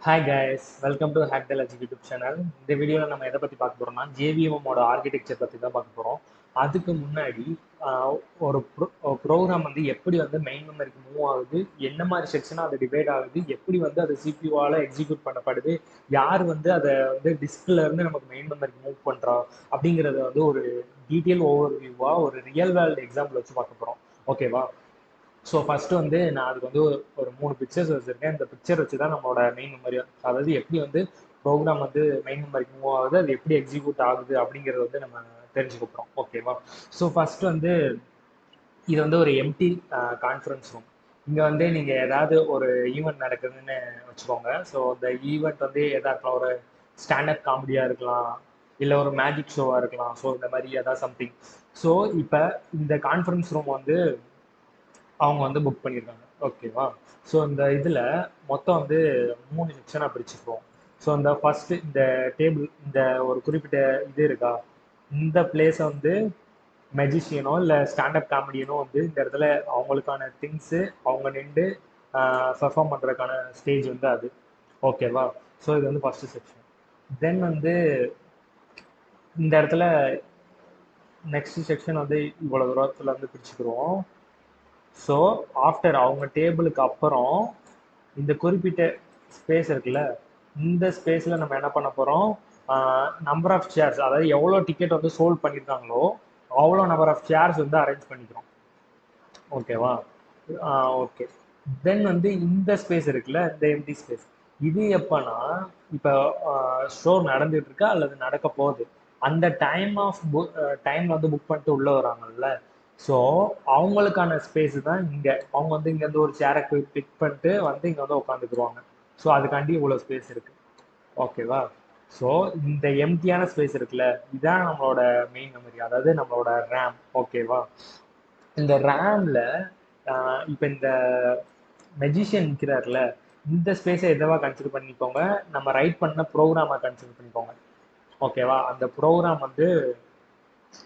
Hi guys, welcome to hack the logic YouTube channel. இந்த வீடியோவில் நம்ம எதை பற்றி பார்க்க போகிறோம்னா ஜேவிஎம்மோட ஆர்கிடெக்சர் பற்றி தான் பார்க்க போகிறோம். அதுக்கு முன்னாடி ஆஹ், ஒரு ப்ரோக்ராம் வந்து எப்படி வந்து மெயின் மெமரிக்கு மூவ் ஆகுது, என்ன மாதிரி செக்ஷனாக அது டிவைட் ஆகுது, எப்படி வந்து அது சிபியூவால் எக்ஸிக்யூட் பண்ணப்படுது, யார் வந்து அதை வந்து டிஸ்க்ல இருந்து நமக்கு மெயின் மெமரிக்கு மூவ் பண்ணுறா அப்படிங்கிறத வந்து ஒரு டீட்டெயில் ஓவர் வியூவாக ஒரு ரியல் வேர்ல்டு எக்ஸாம்பிள் வச்சு பார்க்க போகிறோம். ஓகேவா? ஸோ ஃபர்ஸ்ட் வந்து நான் அதுக்கு வந்து ஒரு 3 பிக்சர்ஸ் வச்சிருக்கேன். இந்த பிக்சர் வச்சு தான் நம்மளோட மெயின் மெமரி, அதாவது எப்படி வந்து ப்ரோக்ராம் வந்து மெயின் மெமரிக்கு மூவ் ஆகுது, அது எப்படி எக்ஸிக்யூட் ஆகுது அப்படிங்கிறத வந்து நம்ம தெரிஞ்சுக்க போகிறோம். ஓகேவா? ஸோ ஃபர்ஸ்ட் வந்து இது வந்து ஒரு எம்டி கான்ஃபரன்ஸ் ரூம். இங்கே வந்து நீங்கள் ஏதாவது ஒரு ஈவெண்ட் நடக்குதுன்னு வச்சுக்கோங்க. ஸோ இந்த ஈவெண்ட் வந்து எதா இருக்கலாம், ஒரு ஸ்டாண்டப் காமெடியாக இருக்கலாம், இல்லை ஒரு மேஜிக் ஷோவாக இருக்கலாம். ஸோ இந்த மாதிரி ஏதாவது சம்திங். ஸோ இப்போ இந்த கான்ஃபரன்ஸ் ரூம் வந்து அவங்க வந்து புக் பண்ணியிருக்காங்க. ஓகேவா? ஸோ இந்த இதில் மொத்தம் வந்து 3 செக்ஷனாக பிரிச்சுக்குவோம். ஸோ இந்த ஃபர்ஸ்ட் இந்த டேபிள், இந்த ஒரு குறிப்பிட்ட இது இருக்கா, இந்த பிளேஸை வந்து மெஜிஷியனோ இல்லை ஸ்டாண்டப் காமெடியனோ வந்து இந்த இடத்துல அவங்களுக்கான திங்ஸு அவங்க நின்று பெர்ஃபார்ம் பண்ணுறதுக்கான ஸ்டேஜ் வந்து அது. ஓகேவா? ஸோ இது வந்து ஃபர்ஸ்ட் செக்ஷன். தென் வந்து இந்த இடத்துல நெக்ஸ்ட் செக்ஷன் வந்து இவ்வளோ தூரத்தில் வந்து பிரிச்சுக்கிடுவோம். ஸோ ஆஃப்டர் அவங்க டேபிளுக்கு அப்புறம் இந்த குறிப்பிட்ட ஸ்பேஸ் இருக்குல்ல, இந்த ஸ்பேஸில் நம்ம என்ன பண்ண போகிறோம், நம்பர் ஆஃப் சேர்ஸ், அதாவது எவ்வளோ டிக்கெட் வந்து சோல்ட் பண்ணியிருக்காங்களோ அவ்வளோ நம்பர் ஆஃப் சேர்ஸ் வந்து அரேஞ்ச் பண்ணிக்கிறோம். ஓகேவா? ஓகே. தென் வந்து இந்த ஸ்பேஸ் இருக்குல்ல, இந்த எம்டி ஸ்பேஸ், இது எப்போனா இப்போ ஷோ நடந்துட்டு இருக்கா அல்லது நடக்க போகுது, அந்த டைம் வந்து புக் பண்ணிட்டு உள்ளே வராங்கல்ல, ஸோ அவங்களுக்கான ஸ்பேஸ் தான் இங்கே. அவங்க வந்து இங்கேருந்து ஒரு சேரை பிக் பண்ணிட்டு வந்து இங்கே வந்து உட்காந்துக்குருவாங்க. ஸோ அதுக்காண்டி இவ்வளோ ஸ்பேஸ் இருக்கு. ஓகேவா? ஸோ இந்த எம்டியான ஸ்பேஸ் இருக்குல்ல, இதான் நம்மளோட மெயின் மெமரி, அதாவது நம்மளோட ரேம். ஓகேவா? இந்த ரேம்ல இப்போ இந்த மெஜிஷியன் நிற்கிறார்ல, இந்த ஸ்பேஸை எதவா கன்சிடர் பண்ணிக்கோங்க, நம்ம ரைட் பண்ண ப்ரோக்ராமை கன்சிடர் பண்ணிக்கோங்க. ஓகேவா? அந்த ப்ரோக்ராம் வந்து,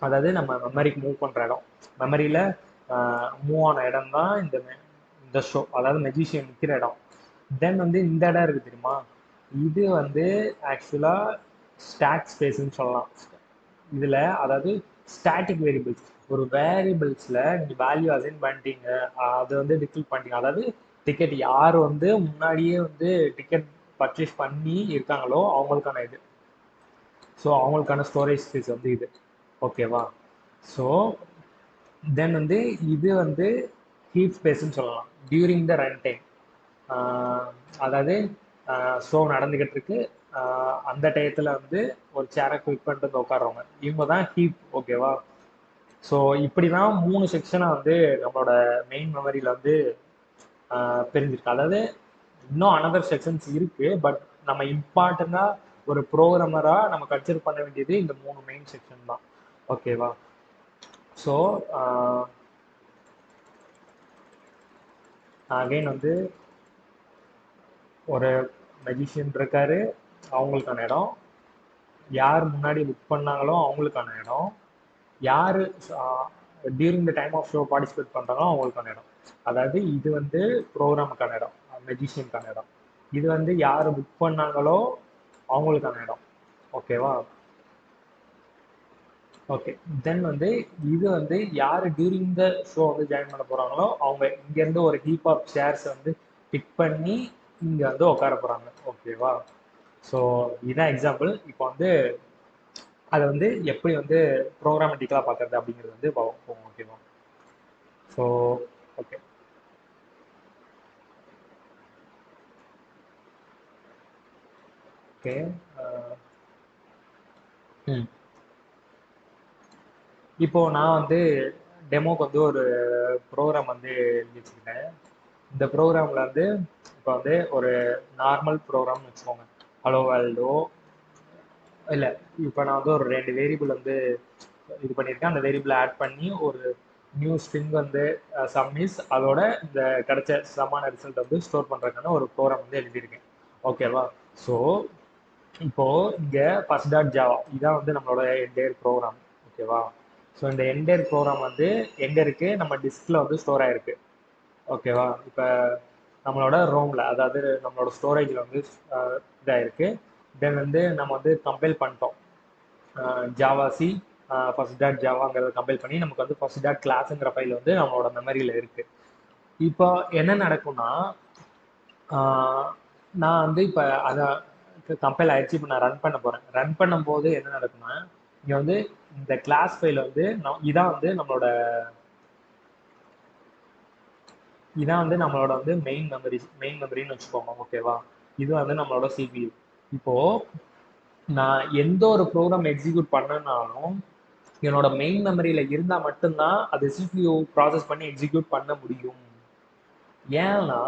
அதாவது நம்ம மெமரிக்கு மூவ் பண்ணுற இடம், மெமரியில் மூவ் ஆன இடம் தான் இந்த ஷோ, அதாவது மெஜிஷியன் நிற்கிற இடம். தென் வந்து இந்த இடம் இருக்குது தெரியுமா, இது வந்து ஆக்சுவலாக ஸ்டாக் ஸ்பேஸ்ன்னு சொல்லலாம். இதில் அதாவது ஸ்டாட்டிக் வேரியபிள்ஸ், ஒரு வேரியபிள்ஸில் நீங்கள் வேல்யூ அசைன் பண்ணிட்டீங்க, அதை வந்து டிக்ளேர் பண்ணிட்டீங்க, அதாவது டிக்கெட் யார் வந்து முன்னாடியே வந்து டிக்கெட் பர்ச்சேஸ் பண்ணி இருக்காங்களோ அவங்களுக்கான இது. ஸோ அவங்களுக்கான ஸ்டோரேஜ் ஸ்பேஸ் வந்து இது. ஓகேவா? ஸோ தென் வந்து இது வந்து ஹீப் ஸ்பேஸ்ன்னு சொல்லலாம் டியூரிங் த ரன் டைம். அதாவது ஷோ நடந்துக்கிட்டு இருக்கு, அந்த டயத்தில் வந்து ஒரு சேரை குவிக் பண்ணிட்டு வந்து உட்காடுறவங்க, இவங்க தான் ஹீப். ஓகேவா? ஸோ இப்படி தான் 3 செக்ஷனை வந்து நம்மளோட மெயின் மெமரியில் வந்து பிரிஞ்சிருக்கு. அதாவது இன்னும் அனதர் செக்ஷன்ஸ் இருக்கு, பட் நம்ம இம்பார்ட்டண்டாக ஒரு ப்ரோக்ராமராக நம்ம கன்சிடர் பண்ண வேண்டியது இந்த 3 மெயின் செக்ஷன் தான். ஓகேவா? ஸோ அகைன் வந்து ஒரு மெஜிஷியன் இருக்காரு, அவங்களுக்கான இடம், யார் முன்னாடி புக் பண்ணாங்களோ அவங்களுக்கான இடம், யார் during the time of show participate பண்ணுறாங்களோ அவங்களுக்கான இடம். அதாவது இது வந்து ப்ரோக்ராமுக்கான இடம், மெஜிஷியனுக்கான இடம். இது வந்து யார் புக் பண்ணாங்களோ அவங்களுக்கான இடம். ஓகேவா? ஓகே. தென் வந்து இது வந்து யார் டியூரிங் த ஷோ வந்து ஜாயின் பண்ண போகிறாங்களோ அவங்க இங்கேருந்து ஒரு ஹீப் ஆஃப் சேர்ஸ் வந்து பிக் பண்ணி இங்கே வந்து உட்கார போகிறாங்க. ஓகேவா? ஸோ இதுதான் எக்ஸாம்பிள். இப்போ வந்து அதை வந்து எப்படி வந்து ப்ரோக்ராமட்டிக்கலாக பார்க்கறது அப்படிங்கிறது வந்து பார்ப்போம். ஓகேவா? So okay. ஓகே. ம் இப்போ நான் வந்து டெமோக்கு வந்து ஒரு ப்ரோக்ராம் வந்து எழுதி வச்சுக்கிட்டேன். இந்த ப்ரோக்ராமில் வந்து இப்போ வந்து ஒரு நார்மல் ப்ரோக்ராம்னு வச்சுக்கோங்க, ஹலோ வேல்டோ. இல்லை, இப்போ நான் வந்து ஒரு 2 வேரியபிள் வந்து இது பண்ணியிருக்கேன். அந்த வேரியபிளை ஆட் பண்ணி ஒரு நியூ ஸ்ட்ரிங் வந்து சம்மிஸ், அதோட இந்த கிடைச்ச சமான ரிசல்ட் வந்து ஸ்டோர் பண்ணுறதுக்கான ஒரு ப்ரோக்ராம் வந்து எழுதியிருக்கேன். ஓகேவா? ஸோ இப்போ இங்கே ஃபர்ஸ்ட் டாட் ஜாவா இதான் வந்து நம்மளோட என்டையர் ப்ரோக்ராம். ஓகேவா? ஸோ இந்த என்டையர் ப்ரோக்ராம் வந்து எங்கே இருக்குது, நம்ம டிஸ்கில் வந்து ஸ்டோர் ஆயிருக்கு. ஓகேவா? இப்போ நம்மளோட ரோமில், அதாவது நம்மளோட ஸ்டோரேஜில் வந்து இதாக இருக்குது. தென் வந்து நம்ம வந்து கம்பைல் பண்ணிட்டோம். ஜாவா சி ஃபர்ஸ்ட் டாட் ஜாவாங்கிறத கம்பைல் பண்ணி நமக்கு வந்து ஃபர்ஸ்ட் டாட் கிளாஸுங்கிற ஃபைல் வந்து நம்மளோட மெமரியில் இருக்குது. இப்போ என்ன நடக்கும்னா, நான் வந்து இப்போ அதை கம்பைல் ஆயிடுச்சு. இப்போ நான் ரன் பண்ண போகிறேன். ரன் பண்ணும்போது என்ன நடக்கும்னா, இங்கே வந்து இந்த கிளாஸ் ஃபைல் வந்து இதான் வந்து நம்மளோட வந்து மெயின் மெமரின்னு வச்சுக்கோங்க. ஓகேவா? இது வந்து நம்மளோட சிபியூ. இப்போ நான் எந்த ஒரு ப்ரோக்ராம் எக்ஸிக்யூட் பண்ணனாலும் என்னோட மெயின் மெமரியில இருந்தால் மட்டும்தான் அது சிபியூ ப்ராசஸ் பண்ணி எக்ஸிக்யூட் பண்ண முடியும். ஏன்னா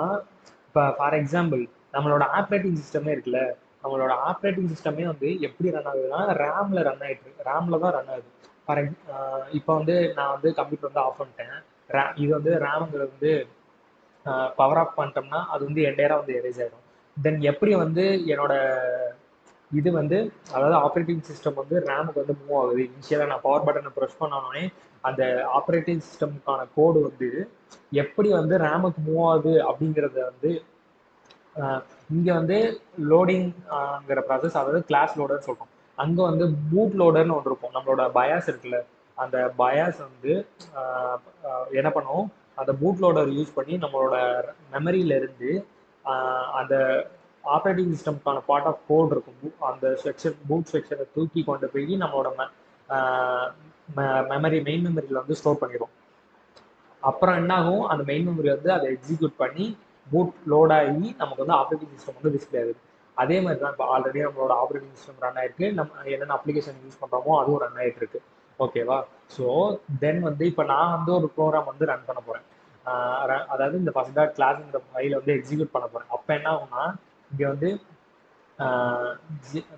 இப்போ ஃபார் எக்ஸாம்பிள் நம்மளோட ஆப்ரேட்டிங் சிஸ்டமே இருக்குல்ல, நம்மளோட ஆப்ரேட்டிங் சிஸ்டமே வந்து எப்படி ரன் ஆகுதுன்னா ரேமில் ரன் ஆகிட்டு ரேமில் தான் ரன் ஆகுது. இப்போ வந்து நான் வந்து கம்ப்யூட்டர் வந்து ஆஃப் பண்ணிட்டேன். இது வந்து ரேமுங்கிறது வந்து பவர் ஆஃப் பண்ணிட்டோம்னா அது வந்து என்டையராக வந்து எரேஸ் ஆகிடும். தென் எப்படி வந்து என்னோட இது வந்து, அதாவது ஆப்ரேட்டிங் சிஸ்டம் வந்து ரேமுக்கு வந்து மூவ் ஆகுது. இனிஷியலாக நான் பவர் பட்டனை ப்ரெஸ் பண்ணோடனே அந்த ஆப்ரேட்டிங் சிஸ்டமுக்கான கோடு வந்து எப்படி வந்து ரேமுக்கு மூவ் ஆகுது அப்படிங்கிறத வந்து இங்கே வந்து லோடிங்கிற ப்ராசஸ், அதாவது கிளாஸ் லோடர்னு சொல்கிறோம். அங்கே வந்து பூட் லோடர்னு ஒன்று இருக்கும். நம்மளோட பயாஸ் இருக்குல்ல, அந்த பயாஸ் வந்து என்ன பண்ணுவோம், அந்த பூட் லோடர் யூஸ் பண்ணி நம்மளோட மெமரியிலேருந்து அந்த ஆப்ரேட்டிங் சிஸ்டம்க்கான பார்ட் ஆஃப் கோட் இருக்கும், அந்த செக்ஷன் பூட் செக்ஷனை தூக்கி கொண்டு போய் நம்மளோட மெயின் மெமரியில் வந்து ஸ்டோர் பண்ணிடும். அப்புறம் என்ன ஆகும், அந்த மெயின் மெமரி வந்து அதை எக்ஸிக்யூட் பண்ணி பூட் லோட் ஆகி நமக்கு வந்து ஆப்ரேட்டிங் சிஸ்டம் வந்து டிஸ்பிளே ஆகுது. அதே மாதிரி தான் இப்போ ஆல்ரெடி நம்மளோட ஆப்ரேட்டிங் சிஸ்டம் ரன் ஆயிருக்கு, நம்ம என்னென்ன அப்ளிகேஷன் யூஸ் பண்ணுறோமோ அதுவும் ரன் ஆகிட்டு இருக்கு. ஓகேவா? ஸோ தென் வந்து இப்போ நான் வந்து ஒரு ப்ரோக்ராம் வந்து ரன் பண்ண போகிறேன். அதாவது இந்த ஃபர்ஸ்ட் டாட் கிளாஸ்ங்கிற ஃபைலை வந்து எக்ஸிக்யூட் பண்ண போகிறேன். அப்போ என்ன ஆகும்னா, இங்கே வந்து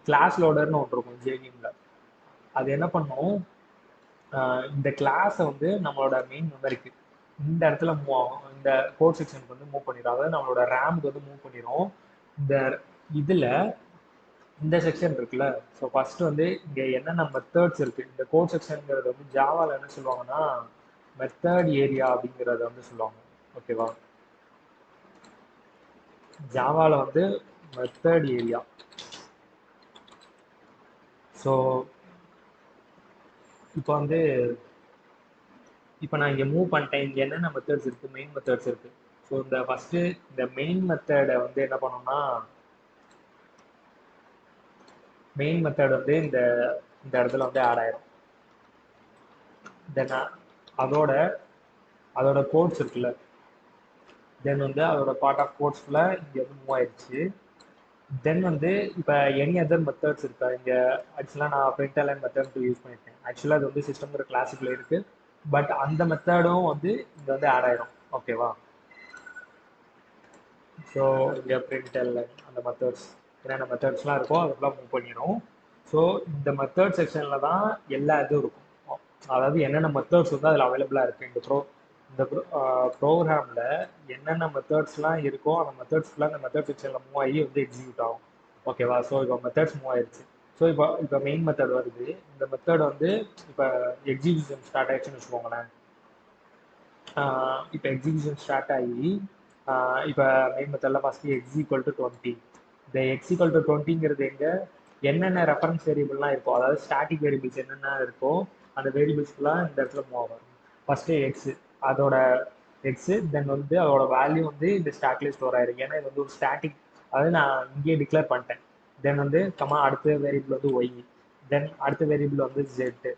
கிளாஸ் லோடர்னு ஒன்று இருக்கும் ஜேவிஎம்ல. அது என்ன பண்ணும், இந்த கிளாஸை வந்து நம்மளோட மெயின் மெமரிக்கு இந்த இடத்துல மூவ் ஆகும், இந்த கோட் செக்ஷனுக்கு வந்து மூவ் பண்ணிடும், அதாவது நம்மளோட ரேமுக்கு வந்து மூவ் பண்ணிடும். இந்த இதில் இந்த செக்ஷன் இருக்குல்ல, ஸோ ஃபர்ஸ்ட் வந்து இங்கே என்னென்ன மெத்தட்ஸ் இருக்குது, இந்த கோட் செக்ஷனுங்கிறது வந்து ஜாவாவில் என்ன சொல்லுவாங்கன்னா மெத்தட் ஏரியா அப்படிங்கிறத வந்து சொல்லுவாங்க. ஓகேவா? ஜாவாவில் வந்து மெத்தட் ஏரியா. ஸோ இப்போ நான் இங்கே மூவ் பண்ணிட்டேன். இங்கே என்னென்ன மெத்தட்ஸ் இருக்குது, மெயின் மெத்தட்ஸ் இருக்குது. ஸோ இந்த ஃபஸ்ட்டு இந்த மெயின் மெத்தடை வந்து என்ன பண்ணோம்னா, மெயின் மெத்தட் வந்து இந்த இடத்துல வந்து ஆட் ஆயிரும். தென் அதோட கோட்ஸ் இருக்குல்ல, தென் வந்து அதோட பார்ட் ஆஃப் கோட்ஸ் ஃபுல்லாக இங்கே வந்து மூவ் ஆயிடுச்சு. தென் வந்து இப்போ எனி அதர் மெத்தட்ஸ் இருக்கா, இங்கே ஆக்சுவலாக நான் println மெத்தட் யூஸ் பண்ணியிருக்கேன். ஆக்சுவலாக அது வந்து சிஸ்டம்ங்கிற கிளாஸுக்குள்ளே இருக்குது, பட் அந்த மெத்தடும் வந்து இங்கே வந்து ஆட் ஆயிரும். ஓகேவா? ஸோ இங்கே println அந்த மெத்தட்ஸ் என்னென்ன மெத்தட்ஸ்லாம் இருக்கோ அதுக்கெல்லாம் மூவ் பண்ணிடும். ஸோ இந்த மெத்தட் செக்ஷனில் தான் எல்லா இதுவும் இருக்கும். அதாவது என்னென்ன மெத்தட்ஸ் வந்து அதில் அவைலபிளாக இருக்குது, இந்த ப்ரோக்ராமில் என்னென்ன மெத்தட்ஸ்லாம் இருக்கோ அந்த மெத்தட்ஸ் ஃபுல்லாக இந்த மெத்தட் செக்ஷனில் மூவ் ஆகி வந்து எக்ஸிக்யூட் ஆகும். ஓகேவா? ஸோ இப்போ மெத்தட்ஸ் மூவ் ஆயிடுச்சு. ஸோ இப்போ மெயின் மெத்தட் வருது. இந்த மெத்தட் வந்து இப்போ எக்ஸிக்யூஷன் ஸ்டார்ட் ஆயிடுச்சுன்னு வச்சுக்கோங்களேன். இப்போ எக்ஸிக்யூஷன் ஸ்டார்ட் ஆகி இப்போ மெயின் மெத்தடில் ஃபஸ்ட்டு x=20. இந்த x=20ங்கிறது என்னென்ன ரெஃபரன்ஸ் வேரியபிள்லாம் இருக்கோ, அதாவது ஸ்டாட்டிக் வேரியபிள்ஸ் என்னென்ன இருக்கோ அந்த வேரியபிள்ஸ் ஃபுல்லாக இந்த இடத்துல மூவ் ஆகும். ஃபஸ்ட்டு எக்ஸு, அதோட எக்ஸு, தென் வந்து அதோட வேல்யூ வந்து இந்த ஸ்டாக்லேயே ஸ்டோர் ஆயிருக்கு. ஏன்னா இது வந்து ஒரு ஸ்டாட்டிக், அதாவது நான் இங்கேயே டிக்ளேர் பண்ணிட்டேன். தென் வந்து அடுத்த வேரியபிள் வந்து ஒய், தென் அடுத்த வேரியபிள் வந்து ஜெட்டு,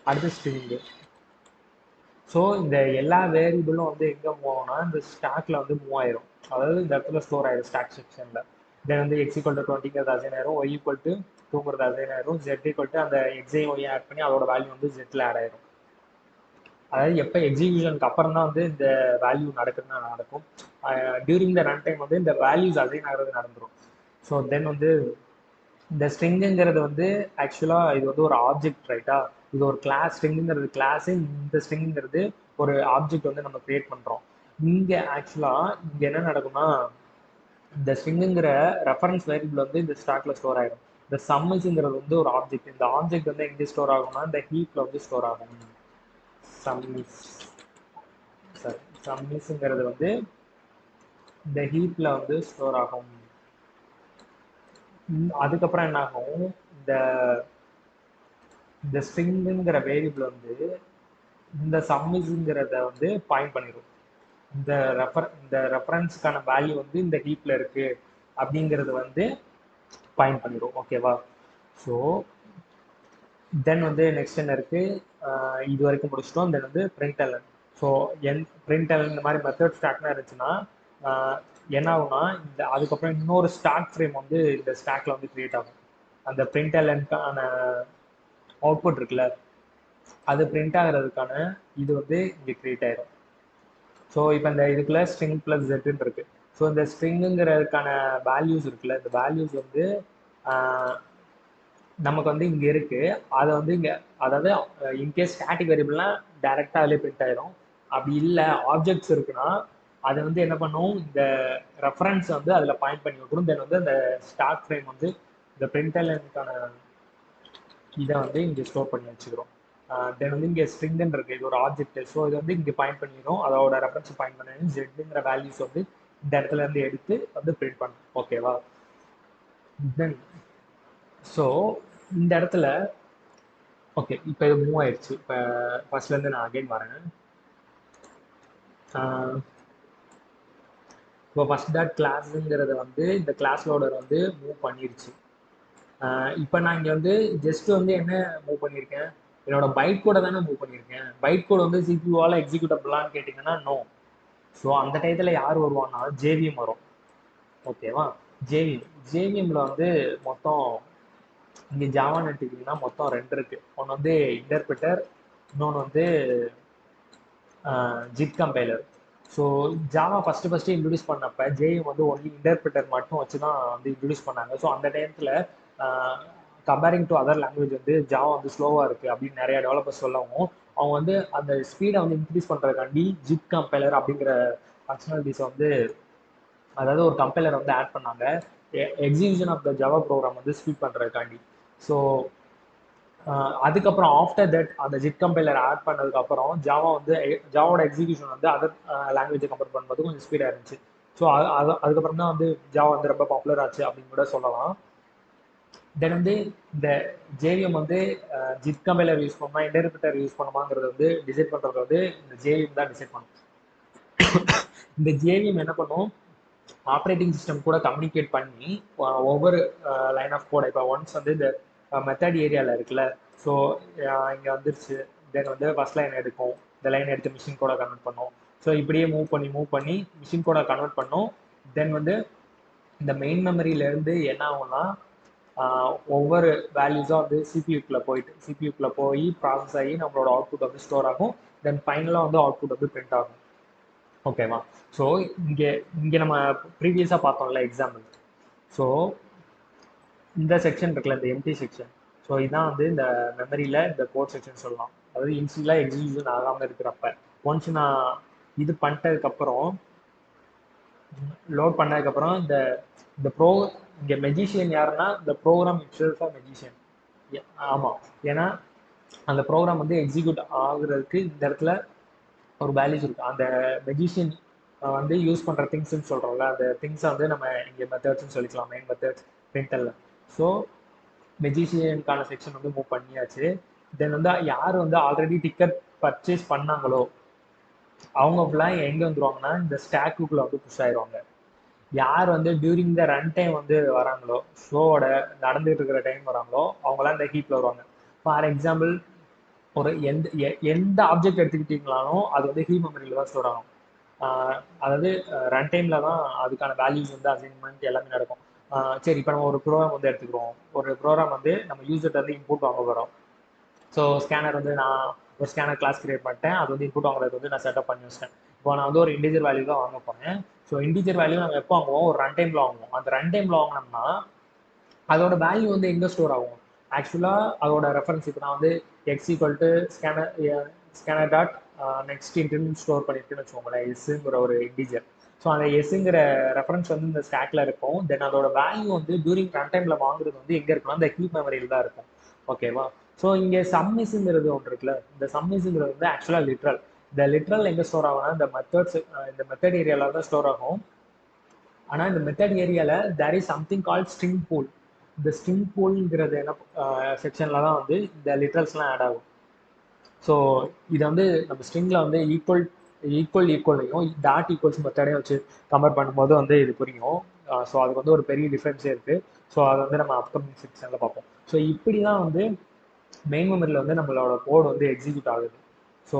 அடுத்த ஸ்ட்ரிங்கு. ஸோ இந்த எல்லா வேரியபிளும் வந்து எங்கே மூவ் ஆகும்னா இந்த ஸ்டாக்ல வந்து மூவ் ஆயிரும், அதாவது இந்த இடத்துல ஸ்டோர் ஆயிரும் ஸ்டாக் செக்ஷனில். தென் வந்து x=20ங்கிறது அசைன் ஆயிரும், y=2ங்கிறது அசைன் ஆயிரும், z= அந்த எக்ஸையும் ஒய்யும் ஆட் பண்ணி அதோட வேல்யூ வந்து ஜெட்டில் ஆட் ஆயிரும். அதாவது எப்போ எக்ஸிக்யூஷனுக்கு அப்புறம் தான் வந்து இந்த வேல்யூ நடக்கும். டியூரிங் த ரன் டைம் வந்து இந்த வேல்யூஸ் அசைன் ஆகிறது நடந்துடும். ஸோ தென் வந்து இந்த ஸ்ட்ரிங்குங்கிறது வந்து ஆக்சுவலாக இது வந்து ஒரு ஆப்ஜெக்ட், ரைட்டா? இது ஒரு கிளாஸ். ஸ்ட்ரிங்குங்கிறது கிளாஸு, இந்த ஸ்ட்ரிங்குங்கிறது ஒரு ஆப்ஜெக்ட் வந்து நம்ம கிரியேட் பண்ணுறோம். இங்கே ஆக்சுவலாக இங்கே என்ன நடக்கும்னா, இந்த ஸ்ட்ரிங்குங்கிற ரெஃபரன்ஸ் வேரியபிள் வந்து இந்த ஸ்டாக்ல ஸ்டோர் ஆகிடும். இந்த சம்மிஸ்ங்கிறது வந்து ஒரு ஆப்ஜெக்ட். இந்த ஆப்ஜெக்ட் வந்து எங்கே ஸ்டோர் ஆகும்னா இந்த ஹீப்ல வந்து ஸ்டோர் ஆகும். சம்மிஸ்ங்கிறது வந்து இந்த ஹீப்ல வந்து ஸ்டோர் ஆகும். அதுக்கப்புறம் என்ன ஆகும், இந்த இந்த ஸ்ட்ரிங்குங்கிற வேரியபிள் வந்து இந்த சம்மிஸ்ங்கிறத வந்து பாயிண்ட் பண்ணிடும். இந்த ரெஃபரன்ஸ்க்கான வேல்யூ வந்து இந்த ஹீப்ல இருக்கு அப்படிங்கிறது வந்து பாயிண்ட் பண்ணிடும். ஓகேவா? ஸோ தென் வந்து நெக்ஸ்ட் என்ன இருக்கு, இது வரைக்கும் முடிச்சிட்டோம். தென் வந்து println. ஸோ println இந்த மாதிரி மெத்தட் ஸ்டாக்னா இருந்துச்சுன்னா என்ன ஆகும்னா, இந்த அதுக்கப்புறம் இன்னொரு ஸ்டாக் ஃப்ரேம் வந்து இந்த ஸ்டாக்ல வந்து கிரியேட் ஆகும். அந்த printlnக்கான அவுட்புட் இருக்குல்ல, அது பிரிண்ட் ஆகிறதுக்கான இது வந்து இங்கே கிரியேட் ஆயிடும். ஸோ இப்போ இந்த இதுக்குள்ள ஸ்ட்ரிங் பிளஸ் ஜெட்னு இருக்கு. ஸோ இந்த ஸ்ட்ரிங்குங்கிறதுக்கான வேல்யூஸ் இருக்குல்ல, இந்த வேல்யூஸ் வந்து நமக்கு வந்து இங்கே இருக்கு. அதை வந்து இங்கே, அதாவது இன்கேஸ் ஸ்டாட்டிக் வேரியபிள்னா டைரெக்டாக அதிலே பிரிண்ட் ஆயிரும். அப்படி இல்லை ஆப்ஜெக்ட்ஸ் இருக்குன்னா அதை வந்து என்ன பண்ணும், இந்த ரெஃபரன்ஸ் வந்து அதில் பாயிண்ட் பண்ணி விட்டுரும். தென் வந்து அந்த ஸ்டாக் ஃப்ரேம் வந்து இந்த printlnக்கான இதை வந்து இங்கே ஸ்டோர் பண்ணி வச்சுக்கிறோம். தென் வந்து இங்கே ஸ்ட்ரிங்னு இருக்கு, இது ஒரு ஆப்ஜெக்ட். ஸோ இது வந்து இங்கே பாயிண்ட் பண்ணிடும், அதோட ரெஃபரன்ஸ் பாயிண்ட் பண்ணி ஜெட்ங்கிற வேல்யூஸ் வந்து இந்த இடத்துல இருந்து எடுத்து வந்து பிரிண்ட் பண்ணும். ஓகேவா? தென் ஸோ இந்த இடத்துல ஓகே, இப்போ இது மூவ் ஆயிடுச்சு. இப்போ ஃபர்ஸ்ட்லேருந்து நான் அகைன் வரேன். இப்போ ஃபர்ஸ்ட் டாட் கிளாஸுங்கிறத வந்து இந்த கிளாஸ் லோடர் வந்து மூவ் பண்ணிருச்சு. இப்போ நான் இங்கே வந்து ஜஸ்ட் வந்து என்ன மூவ் பண்ணியிருக்கேன், என்னோட பைட் கோடை தானே மூவ் பண்ணியிருக்கேன். பைட் கோட் வந்து சிபியூவால் எக்ஸிக்யூட்டபிளான்னு கேட்டிங்கன்னா நோ. ஸோ அந்த டயத்தில் யார் வருவான்னா ஜேவிஎம் வரும். ஓகேவா? ஜேவிஎம்ல வந்து மொத்தம் இங்கே ஜாவான்னு எடுத்துக்கிட்டிங்கன்னா மொத்தம் 2 இருக்கு. ஒன்று வந்து இன்டர்பிரிட்டர், இன்னொன்று வந்து JIT compiler. So Java first introduce பண்ணப்ப ஜேவிஎம் வந்து ஒன்லி இன்டர்பிரிட்டர் மட்டும் வச்சு தான் வந்து இன்ட்ரடியூஸ் பண்ணாங்க. ஸோ அந்த டைத்தில் கம்பேரிங் டு அதர் லாங்குவேஜ் வந்து ஜாவா வந்து ஸ்லோவாக இருக்குது அப்படின்னு நிறைய டெவலப்பர்ஸ் சொல்லவும், அவங்க வந்து அந்த ஸ்பீடை வந்து இன்க்ரீஸ் பண்ணுறதுக்காண்டி ஜிட் கம்பைலர் அப்படிங்கிற ஃபங்க்ஷனாலிட்டிஸை வந்து, அதாவது ஒரு கம்பைலர் வந்து ஆட் பண்ணாங்க execution of the Java program வந்து ஸ்பீட் பண்ணுறதுக்காண்டி. ஸோ அதுக்கப்புறம் ஆஃப்டர் தட் அந்த ஜிட் கம்பைலர் ஆட் பண்ணதுக்கப்புறம் ஜாவா வந்து ஜாவோட எக்ஸிகியூஷன் வந்து அதர் லாங்குவேஜை கம்பேர் பண்ணும்போது கொஞ்சம் ஸ்பீடாக இருந்துச்சு. ஸோ அதுக்கப்புறம் தான் வந்து ஜாவா வந்து ரொம்ப பாப்புலர் ஆச்சு அப்படின்னு கூட சொல்லலாம். தென் வந்து இந்த ஜேவிஎம் வந்து ஜிட் கம்பைலர் யூஸ் பண்ணா இன்டர்பிரிட்டர் யூஸ் பண்ணுமாங்கிறது வந்து டிசைட் பண்ணுறது வந்து இந்த ஜேவிஎம் தான் டிசைட் பண்ணும். இந்த ஜேவிஎம் என்ன பண்ணும், ஆப்ரேட்டிங் சிஸ்டம் கூட கம்யூனிகேட் பண்ணி ஒவ்வொரு லைன் ஆஃப் கோடை, இப்போ ஒன்ஸ் வந்து இந்த மெத்தட் ஏரியாவில் இருக்குல்ல, ஸோ இங்கே வந்துருச்சு. தென் வந்து ஃபர்ஸ்ட் லைன் எடுக்கும், இந்த லைன் எடுத்து மிஷின் கோடை கன்வெர்ட் பண்ணும். ஸோ இப்படியே மூவ் பண்ணி மிஷின் கோடை கன்வெர்ட் பண்ணும். தென் வந்து இந்த மெயின் மெமரியிலேருந்து என்ன ஆகும்னா ஒவ்வொரு வேல்யூஸாக வந்து சிபியூக்குள்ளே போய் ப்ராசஸ் ஆகி நம்மளோட அவுட்புட் வந்து ஸ்டோர் ஆகும். தென் ஃபைனலாக வந்து அவுட்புட் வந்து பிரிண்ட் ஆகும். ஓகேவா? ஸோ இங்கே இங்கே நம்ம ப்ரீவியஸாக பார்த்தோம்ல எக்ஸாம்பிள். ஸோ இந்த செக்ஷன் இருக்குல்ல, இந்த எம்டி செக்ஷன். ஸோ இதான் வந்து இந்த மெமரியில் இந்த கோட் செக்ஷன் சொல்லலாம். அதாவது இன்ஸ்டலாக எக்ஸிக்யூஷன் ஆகாமல் இருக்கிறப்ப ஒன்ஸ் நான் இது பண்ணிட்டதுக்கப்புறம், லோட் பண்ணதுக்கப்புறம் இந்த இந்த இங்கே மெஜிஷியன் யாருன்னா இந்த ப்ரோக்ராம் இட்செல்ஃபாக மெஜிஷியன். ஆமாம், ஏன்னா அந்த ப்ரோக்ராம் வந்து எக்ஸிக்யூட் ஆகுறதுக்கு இந்த இடத்துல ஒரு வேல்யூஸ் இருக்குது. அந்த மெஜிஷியன் வந்து யூஸ் பண்ணுற திங்ஸ்ன்னு சொல்கிறோம்ல, அந்த திங்ஸை வந்து நம்ம இங்கே மெத்தட்ஸ்ன்னு சொல்லிக்கலாம், மெயின் மெத்தட்ஸ் பிரிண்டல்ல. ஸோ மெஜிஷியனுக்கான செக்ஷன் வந்து மூவ் பண்ணியாச்சு. தென் வந்து யார் வந்து ஆல்ரெடி டிக்கெட் பர்ச்சேஸ் பண்ணாங்களோ அவங்க ஃபுல்லாக எங்கே வந்துருவாங்கன்னா இந்த ஸ்டாக்குக்குள்ளே வந்து புஷ் ஆயிடுவாங்க. யார் வந்து டியூரிங் த ரன் டைம் வந்து வராங்களோ, ஷோவோட நடந்துகிட்டு இருக்கிற டைம் வராங்களோ அவங்களாம் இந்த ஹீப்பில் வருவாங்க. ஃபார் எக்ஸாம்பிள், ஒரு எந்த ஆப்ஜெக்ட் எடுத்துக்கிட்டீங்களாலும் அது வந்து ஹீப் மெமரியில் தான் ஸ்டோர் ஆகும். அதாவது ரன் டைமில் தான் அதுக்கான வேல்யூஸ் வந்து அசைன்மெண்ட் எல்லாமே நடக்கும். சரி, இப்போ நம்ம ஒரு ப்ரோக்ராம் வந்து எடுத்துக்கிறோம். ஒரு ப்ரோக்ராம் வந்து நம்ம யூசர்கிட்ட வந்து இன்புட் வாங்க போகிறோம். ஸோ ஸ்கேனர் வந்து நான் ஒரு ஸ்கேனர் கிளாஸ் கிரியேட் பண்ணிட்டேன், அது வந்து இன்புட் வாங்குறது வந்து நான் செட்டப் பண்ணி வச்சிட்டேன். இப்போ நான் வந்து ஒரு இன்டிஜர் வேல்யூ தான் வாங்க போகிறேன். ஸோ இன்டிஜர் வேல்யூ நம்ம எப்போ வாங்குவோம், ஒரு ரன் டைமில் வாங்குவோம். அந்த ரன் டைமில் வாங்கினோம்னா அதோட வேல்யூ வந்து எங்கே ஸ்டோர் ஆகும், ஆக்சுவலாக அதோட ரெஃபரன்ஸ் இப்போ நான் வந்து X equal to scanner dot next இன்ட்டுன்னு ஸ்டோர் பண்ணியிருக்குன்னு வச்சுக்கோங்களேன், எஸ்ஸுங்கிற ஒரு இன்டிஜர். ஸோ அந்த எஸ்ஸுங்கிற ரெஃபரன்ஸ் வந்து இந்த ஸ்டாக்ல இருக்கும். தென் அதோட வேல்யூ வந்து டியூரிங் ரன் டைமில் வாங்குறது வந்து எங்கே இருக்குன்னா அந்த ஹீப் மெமரியில் தான் இருக்கும். ஓகேவா? ஸோ இங்கே சம்மிஸ்ங்கிறது ஒன்று இருக்குல்ல, இந்த சம்மிஸ்ங்கிறது வந்து ஆக்சுவலாக லிட்ரல். இந்த லிட்ரல் எங்கே ஸ்டோர் ஆகும்னா இந்த மெத்தட் ஏரியாவில் தான் ஸ்டோர் ஆகும். ஆனால் இந்த மெத்தட் ஏரியாவில் there is something called string pool. இந்த ஸ்ட்ரிங் பூல்ங்கிறது என்ன செக்ஷனில் தான் வந்து இந்த லிட்ரல்ஸ்லாம் ஆட் ஆகும். ஸோ இதை வந்து நம்ம ஸ்ட்ரிங்கில் வந்து ஈக்குவல்லையும் டாட் ஈக்குவல்ஸ் மெத்தடையும் வச்சு கம்பேர் பண்ணும்போது வந்து இது புரியும். ஸோ அதுக்கு வந்து ஒரு பெரிய டிஃப்ரென்ஸே இருக்குது. ஸோ அதை வந்து நம்ம அப்கமிங் செக்ஷனில் பார்ப்போம். ஸோ இப்படி தான் வந்து மெயின் மெமரியில் வந்து நம்மளோட கோட் வந்து எக்ஸிக்யூட் ஆகுது. ஸோ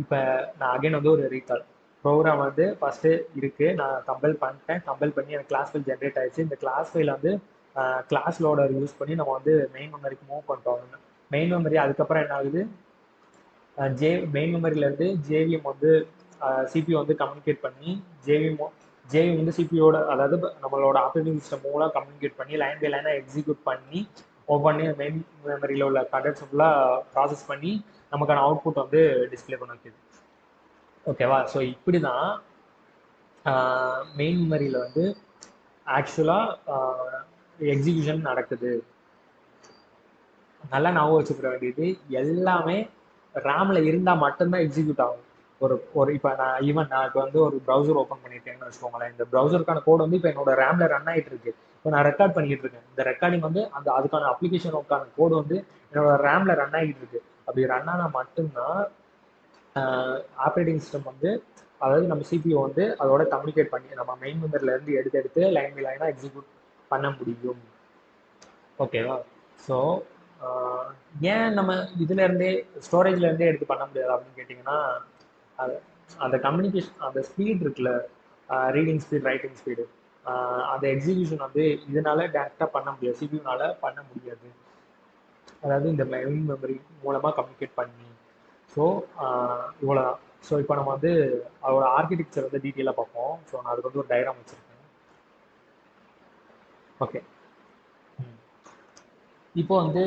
இப்போ நான் அகைன் வந்து ஒரு ரீகால் ப்ரோக்ராம் வந்து ஃபஸ்ட்டு இருக்குது, நான் கம்பைல் பண்ணிட்டேன். கம்பைல் பண்ணி எனக்கு கிளாஸ் ஃபைல் ஜென்ரேட் ஆயிடுச்சு. இந்த கிளாஸ் ஃபைல் வந்து கிளாஸ் லோடர் யூஸ் பண்ணி நம்ம வந்து மெயின் மெமரிக்கு மூவ் பண்ணிட்டோம். மெயின் மெமரி அதுக்கப்புறம் என்ன ஆகுது, மெயின் மெமரியிலேருந்து ஜேவிஎம் வந்து சிபியூ வந்து கம்யூனிகேட் பண்ணி ஜேவிஎம் வந்து சிபியோட, அதாவது நம்மளோட ஆப்ரேட்டிங் சிஸ்டம் மூலம் கம்யூனிகேட் பண்ணி லைன் பை லைனாக எக்ஸிக்யூட் பண்ணி ஒவ்வொன்றையும் மெயின் மெமரியில் உள்ள கண்டென்ட்ஸ் ஃபுல்லாக ப்ராசஸ் பண்ணி நமக்கான அவுட்புட் வந்து டிஸ்பிளே பண்ண வைக்குது. ஓகேவா? ஸோ இப்படி தான் மெயின் மெமரியில் வந்து ஆக்சுவலாக எக்ஸிக்யூஷன் நடக்குது. நல்லா ஞாபகம் வச்சுக்கிற வேண்டியது, எல்லாமே ரேமில் இருந்தால் மட்டும்தான் எக்ஸிக்யூட் ஆகும். இப்போ நான் இப்போ வந்து ஒரு ப்ரௌசர் ஓப்பன் பண்ணியிருக்கேன்னு வச்சுக்கோங்களேன். இந்த ப்ரௌசருக்கான கோட் வந்து இப்போ என்னோட ரேமில் ரன் ஆகிட்டு இருக்கு. இப்போ நான் ரெக்கார்ட் பண்ணிட்டு இருக்கேன். இந்த ரெக்கார்டிங் வந்து அதுக்கான அப்ளிகேஷனுக்கான கோடு வந்து என்னோட ரேமில் ரன் ஆகிட்டு இருக்கு. அப்படி ரன் ஆனால் மட்டும்தான் ஆப்ரேட்டிங் சிஸ்டம் வந்து, அதாவது நம்ம சிபிஓ வந்து அதோட கம்யூனிகேட் பண்ணி நம்ம மெயின் மெமரியிலேருந்து எடுத்து லைன் பை லைனாக எக்ஸிக்யூட் பண்ண முடியும். ஓகேவா? ஸோ ஏன் நம்ம இதுலேருந்தே ஸ்டோரேஜ்லேருந்தே எடுத்து பண்ண முடியாது அப்படின்னு கேட்டிங்கன்னா, அது அந்த கம்யூனிகேஷன், அந்த ஸ்பீட் இருக்குல்ல, ரீடிங் ஸ்பீட், ரைட்டிங் ஸ்பீடு, அந்த எக்ஸிக்யூஷன் வந்து இதனால டேரெக்டாக பண்ண முடியாது, சிபியூனால பண்ண முடியாது. அதாவது இந்த மெயின் மெமரி மூலமாக கம்யூனிகேட் பண்ணி. ஸோ இவ்வளோதான். ஸோ இப்போ நம்ம வந்து அதோட ஆர்கிடெக்சர் வந்து டீட்டெயிலாக பார்ப்போம். ஸோ நான் அதுக்கு வந்து ஒரு டயக்ராம் வச்சுருக்கேன். ஓகே, இப்போ வந்து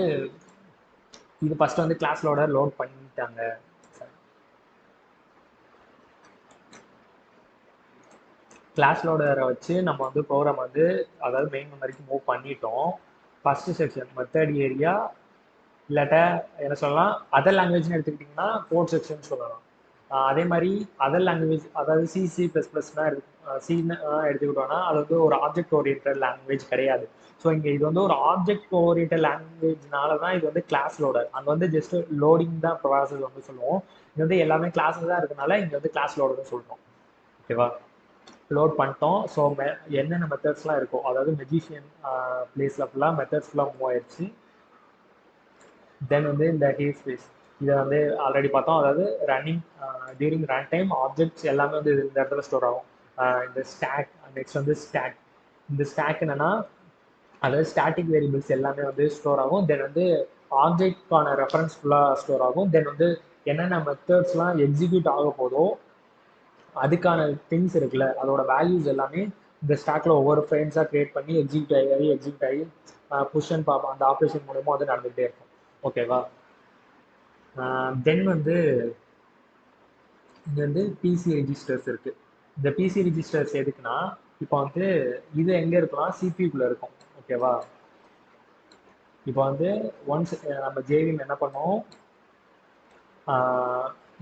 இது ஃபஸ்ட்டு வந்து கிளாஸ்லோட லோட் பண்ணிட்டாங்க. கிளாஸ் லோடரை வச்சு நம்ம வந்து ப்ரோக்ராம் வந்து, அதாவது மெயின் மெமரிக்கு மூவ் பண்ணிட்டோம். ஃபஸ்ட்டு செக்ஷன் மெத்தட் ஏரியா, இல்லாட்ட என்ன சொல்லலாம், அதர் லாங்குவேஜ்னு எடுத்துக்கிட்டிங்கன்னா கோட் செக்ஷன் சொல்லலாம். அதே மாதிரி அதர் லாங்குவேஜ், அதாவது C++னா எடுத்துக்கிட்டோம்னா அது வந்து ஒரு ஆப்ஜெக்ட் ஓரியன்டட் லாங்குவேஜ் கிடையாது. ஸோ இங்கே இது வந்து ஒரு ஆப்ஜெக்ட் ஓரியன்டட் லாங்குவேஜ்னால தான் இது வந்து கிளாஸ் லோடர். அங்கே வந்து ஜஸ்ட் லோடிங் தான் ப்ராசஸ் வந்து சொல்லுவோம். இது வந்து எல்லாமே கிளாஸஸ் தான் இருக்கனால இங்கே வந்து கிளாஸ் லோடர்னு சொல்கிறோம். ஓகேவா? லோட் பண்ணிட்டோம். ஸோ என்னென்ன மெத்தட்ஸ்லாம் இருக்கும், அதாவது மெஜிஷியன் பிளேஸில் ஃபுல்லாக மெத்தட்ஸ் ஃபுல்லாக மூவ் ஆயிடுச்சு. தென் வந்து இந்த ஹேஸ் ஸ்பேஸ், இதை வந்து ஆல்ரெடி பார்த்தோம். அதாவது running during run time objects எல்லாமே வந்து இந்த இடத்துல ஸ்டோர் ஆகும். இந்த ஸ்டாக், நெக்ஸ்ட் வந்து ஸ்டாக். இந்த ஸ்டாக் என்னன்னா, அதாவது ஸ்டாட்டிக் வேரியபிள்ஸ் எல்லாமே வந்து ஸ்டோர் ஆகும். தென் வந்து ஆப்ஜெக்ட்கான ரெஃபரன்ஸ் ஃபுல்லாக ஸ்டோர் ஆகும். தென் வந்து என்னென்ன மெத்தட்ஸ்லாம் எக்ஸிக்யூட் ஆக போதோ அதுக்கான திங்ஸ் இருக்குல்ல, அதோட வேல்யூஸ் எல்லாமே இந்த ஸ்டாக்ல ஒவ்வொரு ஃப்ரேம்ஸாக கிரியேட் பண்ணி எக்ஸிக்யூட் ஆகி புஷ் அண்ட் பாப் அந்த ஆப்ரேஷன் மூலமா வந்து நடந்துகிட்டே இருக்கும். ஓகேவா? தென் வந்து இங்கே வந்து பிசி ரெஜிஸ்டர்ஸ் இருக்கு. இந்த பிசி ரெஜிஸ்டர்ஸ் எதுக்குன்னா, இப்போ வந்து இது எங்க இருக்குன்னா சிபியூக்குள்ள இருக்கும். ஓகேவா? இப்போ வந்து ஒன்ஸ் நம்ம ஜேவிஎம் என்ன பண்ணோம்,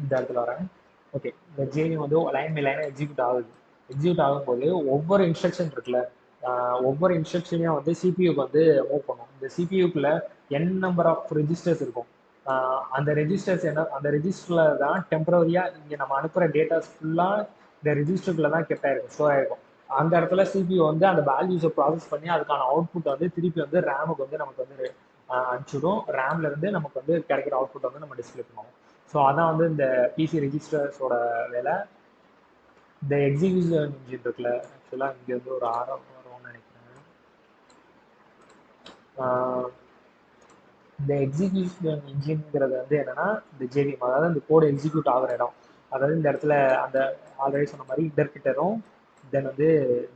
இந்த இடத்துல வரேன். ஓகே, இந்த ஜேவிஎம் வந்து லைன் பை லைனாக எக்ஸிக்யூட் ஆகுது. எக்ஸிக்யூட் ஆகும்போது ஒவ்வொரு இன்ஸ்ட்ரக்ஷன் இருக்குல்ல, ஒவ்வொரு இன்ஸ்ட்ரக்ஷனையும் வந்து சிபியூக்கு வந்து மூவ் பண்ணும். இந்த சிபியூக்குள்ள n நம்பர் ஆஃப் ரெஜிஸ்டர்ஸ் இருக்கும். அந்த ரெஜிஸ்டர்ஸ் அந்த ரெஜிஸ்டர்ல தான் டெம்பரரியாக இங்கே நம்ம அனுப்புகிற டேட்டாஸ் ஃபுல்லாக இந்த ரெஜிஸ்டருக்குள்ள தான் கெப்ட் ஆயிருக்கும், ஸ்டோர் ஆயிருக்கும். அந்த இடத்துல சிபியூ வந்து அந்த வேல்யூஸை ப்ராசஸ் பண்ணி அதுக்கான அவுட்புட் வந்து திருப்பி வந்து ரேமுக்கு வந்து நமக்கு வந்து அனுப்பிச்சிடும். ரேம்ல இருந்து நமக்கு வந்து கிடைக்கிற அவுட்புட் வந்து நம்ம டிஸ்பிளே பண்ணுவோம். ஸோ அதான் வந்து இந்த பிசி ரெஜிஸ்டர்ஸோட வேலை. இந்த எக்ஸிக்யூஷன் இன்ஜின் இருக்குல்ல, ஆக்சுவலாக இங்கே வந்து ஒரு ஆரம் வரும்னு நினைக்கிறேன். இந்த எக்ஸிக்யூஷன் இன்ஜின்ங்கிறது வந்து என்னன்னா, இந்த ஜேவிஎம், அதாவது இந்த கோடு எக்ஸிக்யூட் ஆகிற இடம். அதாவது இந்த இடத்துல அந்த ஆல்ரெடி சொன்ன மாதிரி இன்டர்பிரிட்டரும் தென் வந்து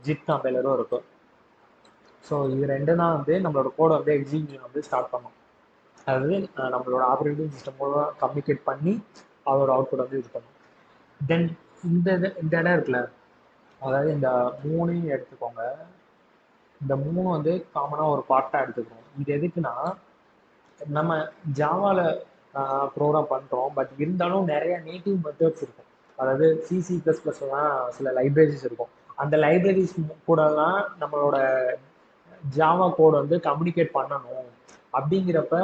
ஜிட் கம்பைலரும் இருக்கும். ஸோ இது ரெண்டு தான் வந்து நம்மளோட கோடை வந்து எக்ஸிக்யூஷன் வந்து ஸ்டார்ட் பண்ணும். அதாவது நம்மளோட ஆப்ரேட்டிங் சிஸ்டம் மூலம் கம்யூனிகேட் பண்ணி அதோட அவுட்புட் வந்து இது பண்ணும். தென் இந்த இடம் இருக்குல்ல, அதாவது இந்த மூணையும் எடுத்துக்கோங்க. இந்த மூணு வந்து காமனாக ஒரு பார்ட்டாக எடுத்துக்கணும். இது எதுக்குன்னா, நம்ம ஜாவாவில் ப்ரோக்ராம் பண்ணுறோம், பட் இருந்தாலும் நிறைய நேட்டிவ் மெத்தட்ஸ் இருக்கும். அதாவது C++லாம் சில லைப்ரரிஸ் இருக்கும். அந்த லைப்ரரிஸ் கூடலாம் நம்மளோட ஜாவா கோட் வந்து கம்யூனிகேட் பண்ணணும். அப்படிங்கிறப்ப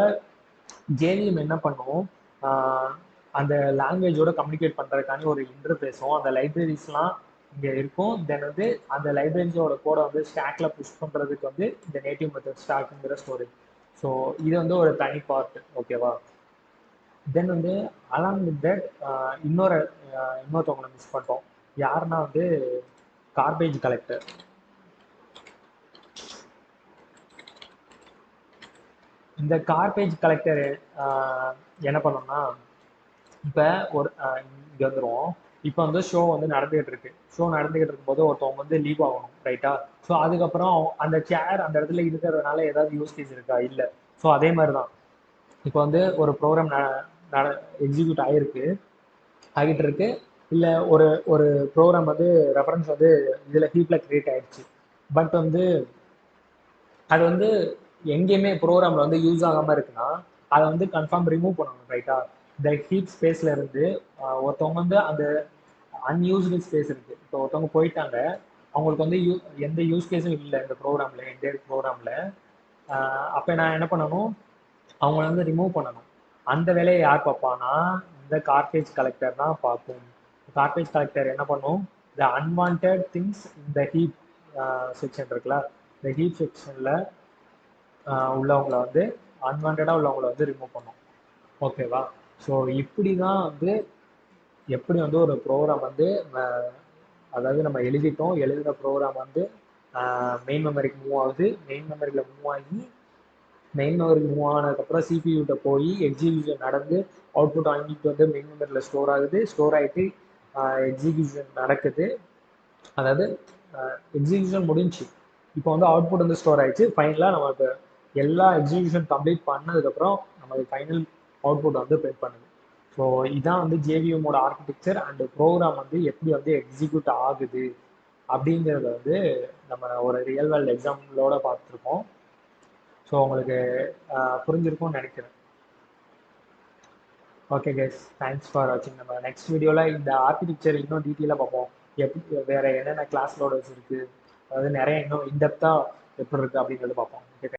ஜேவிஎம் என்ன பண்ணும், அந்த லாங்குவேஜோட கம்யூனிகேட் பண்ணுறதுக்கான ஒரு இன்டர்ஃபேஸும் அந்த லைப்ரரிஸ்லாம் இங்கே இருக்கும். தென் வந்து அந்த லைப்ரரிஸோட கோடை வந்து ஸ்டாக்ல புஷ் பண்ணுறதுக்கு வந்து இந்த நேட்டிவ் மெத்தட் ஸ்டாக்ங்கிற ஸ்டோரேஜ். ஸோ இது வந்து ஒரு தனி பார்ட். ஓகேவா? தென் வந்து அலாங் வித் தட் இன்னொருத்தவங்களை மிஸ் பண்ணிட்டோம். யாருன்னா வந்து கார்பேஜ் கலெக்டர். இந்த கார்பேஜ் கலெக்டர் என்ன பண்ணோம்னா, இப்போ ஒரு இங்கே வந்துடும். இப்போ வந்து ஷோ வந்து நடந்துகிட்டு இருக்கு. ஷோ நடந்துகிட்டு இருக்கும்போது ஒருத்தவங்க வந்து லீவ் ஆகணும், ரைட்டா? ஸோ அதுக்கப்புறம் அந்த சேர் அந்த இடத்துல இருக்கிறதுனால ஏதாவது யூஸ் கேஸ் இருக்கா? இல்லை. ஸோ அதே மாதிரி தான் இப்போ வந்து ஒரு ப்ரோக்ராம் எக்ஸிக்யூட் ஆகிட்டு இருக்கு. இல்லை ஒரு ஒரு ப்ரோக்ராம் வந்து ரெஃபரன்ஸ் வந்து இதில் ஹீப்பில் கிரியேட் ஆயிடுச்சு. பட் வந்து அது வந்து எங்கேயுமே ப்ரோக்ராமில் வந்து யூஸ் ஆகாமல் இருக்குன்னா அதை வந்து கன்ஃபார்ம் ரிமூவ் பண்ணணும், ரைட்டா? இந்த ஹீப் ஸ்பேஸில் இருந்து ஒருத்தவங்க வந்து அந்த அன்யூஸ்டு ஸ்பேஸ் இருக்குது. இப்போ ஒருத்தவங்க போயிட்டாங்க, அவங்களுக்கு வந்து எந்த யூஸ் கேஸும் இல்லை இந்த ப்ரோக்ராமில், என்டையர் ப்ரோக்ராமில். அப்போ நான் என்ன பண்ணணும், அவங்கள வந்து ரிமூவ் பண்ணணும். அந்த வேலையை யார் பார்ப்பானா, இந்த கார்பேஜ் கலெக்டர் தான் பார்க்கும். கார்பேஜ் கலெக்டர் என்ன பண்ணும், இந்த அன்வான்ட் திங்ஸ் இந்த ஹீப் செக்ஷன் இருக்குல்ல, இந்த ஹீப் செக்ஷனில் உள்ளவங்களை வந்து அன்வான்டாக உள்ளவங்களை வந்து ரிமூவ் பண்ணும். ஓகேவா? ஸோ இப்படி தான் வந்து எப்படி வந்து ஒரு ப்ரோக்ராம் வந்து அதாவது நம்ம எழுதின ப்ரோக்ராம் வந்து மெயின் மெமரிக்கு மூவ் ஆகுது. மெயின் மெமரியில் மூவ் ஆனதுக்கப்புறம் சிபியூட்ட போய் எக்ஸிக்யூஷன் நடந்து அவுட்புட் வாங்கிட்டு வந்து மெயின் மெமரியில் ஸ்டோர் ஆகுது. ஸ்டோர் ஆகிட்டு எக்ஸிக்யூஷன் நடக்குது. அதாவது எக்ஸிக்யூஷன் முடிஞ்சு இப்போ வந்து அவுட்புட் வந்து ஸ்டோர் ஆயிடுச்சு. ஃபைனலாக நமக்கு எல்லா எக்ஸிக்யூஷன் கம்ப்ளீட் பண்ணதுக்கப்புறம் நமக்கு ஃபைனல் அவுட்புட் வந்து பிரிண்ட் பண்ணுது. ஸோ இதான் வந்து ஜேவிஎம்மோட ஆர்கிடெக்சர் அண்ட் ப்ரோக்ராம் வந்து எப்படி வந்து எக்ஸிக்யூட் ஆகுது அப்படிங்கிறத வந்து நம்ம ஒரு ரியல் வேர்ல்டு எக்ஸாம்பிளோட பார்த்துருக்கோம். ஸோ உங்களுக்கு புரிஞ்சிருக்கும்னு நினைக்கிறேன். ஓகே கைஸ், தேங்க்ஸ் ஃபார் வாட்சிங். நம்ம நெக்ஸ்ட் வீடியோவில் இந்த ஆர்கிடெக்சர் இன்னும் டீட்டெயிலாக பார்ப்போம். எப்படி வேறு என்னென்ன கிளாஸ் லோடர்ஸ் இருக்குது, அதாவது நிறைய இன்னும் இன்டெப்த்தாக எப்படி இருக்குது அப்படிங்கிறது பார்ப்போம். ஓகே.